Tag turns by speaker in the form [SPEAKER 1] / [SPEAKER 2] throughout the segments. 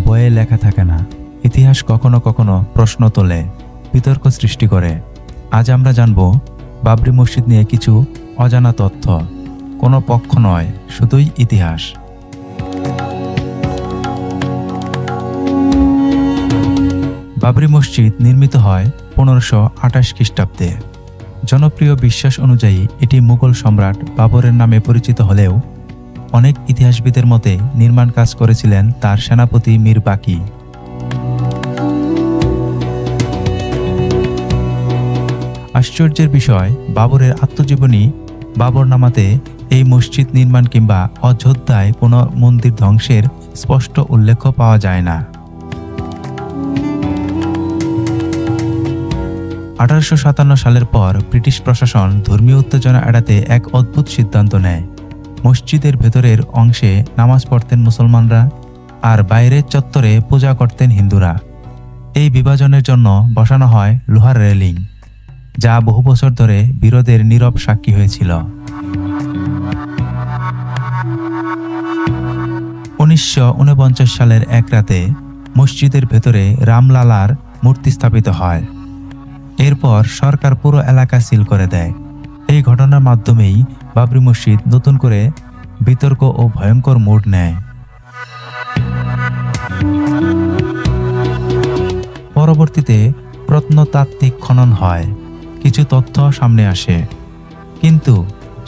[SPEAKER 1] বইয়ে লেখা থাকে না। ইতিহাস কখনো কখনো প্রশ্ন তোলে, বিতর্ক সৃষ্টি করে। আজ আমরা জানব বাবরি মসজিদ নিয়ে কিছু অজানা তথ্য। কোনো পক্ষ নয়, শুধুই ইতিহাস। বাবরি মসজিদ নির্মিত হয় 1528 খ্রিস্টাব্দে। জনপ্রিয় বিশ্বাস অনুযায়ী এটি মুঘল সম্রাট বাবরের নামে পরিচিত হলেও অনেক ইতিহাসবিদের মতে নির্মাণ কাজ করেছিলেন তার সেনাপতি মীর বাকি। আশ্চর্যের বিষয়, বাবরের আত্মজীবনী বাবরনামাতে এই মসজিদ নির্মাণ কিংবা অযোধ্যায় কোনো মন্দির ধ্বংসের স্পষ্ট উল্লেখ পাওয়া যায় না। 1857 সালের পর ব্রিটিশ প্রশাসন ধর্মীয় উত্তেজনা এড়াতে এক অদ্ভুত সিদ্ধান্ত নেয়। মসজিদের ভেতরের অংশে নামাজ পড়তেন মুসলমানরা, আর বাইরের চত্বরে পূজা করতেন হিন্দুরা। এই বিভাজনের জন্য বসানো হয় লোহার রেলিং, যা বহু বছর ধরে বিরোধের নীরব সাক্ষী হয়েছিল। 1949 সালের এক রাতে মসজিদের ভেতরে রামলালার মূর্তি স্থাপিত হয়। এরপর সরকার পুরো এলাকা সিল করে দেয়। এই ঘটনার মাধ্যমেই বাবরি মসজিদ নতুন করে বিতর্ক ও ভয়ঙ্কর মোড় নেয়। পরবর্তীতে প্রত্নতাত্ত্বিক খনন হয়, কিছু তথ্য সামনে আসে, কিন্তু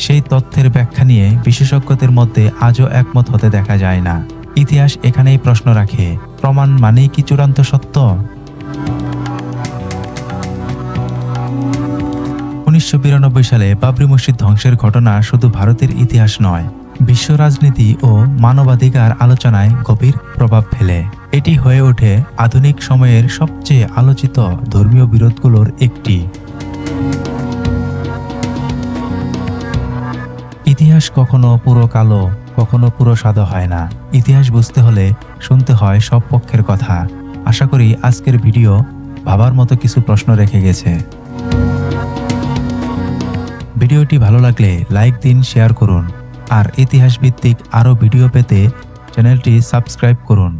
[SPEAKER 1] সেই তথ্যের ব্যাখ্যা নিয়ে বিশেষজ্ঞদের মধ্যে আজও একমত হতে দেখা যায় না। ইতিহাস এখানেই প্রশ্ন রাখে, প্রমাণ মানেই কি চূড়ান্ত সত্য? 1992 সালে বাবরি মসজিদ ধ্বংসের ঘটনা শুধু ভারতের ইতিহাস নয়, বিশ্ব রাজনীতি ও মানবাধিকার আলোচনায় গভীর প্রভাব ফেলে। এটি হয়ে ওঠে আধুনিক সময়ের সবচেয়ে আলোচিত ধর্মীয় বিরোধগুলোর একটি। ইতিহাস কখনো পুরো কালো, কখনো পুরো সাদা হয় না। ইতিহাস বুঝতে হলে শুনতে হয় সব পক্ষের কথা। আশা করি আজকের ভিডিও ভাবার মতো কিছু প্রশ্ন রেখে গেছে। ভিডিওটি ভালো লাগলে লাইক দিন, শেয়ার করুন, আর ইতিহাস ভিত্তিক আরও ভিডিও পেতে চ্যানেলটি সাবস্ক্রাইব করুন।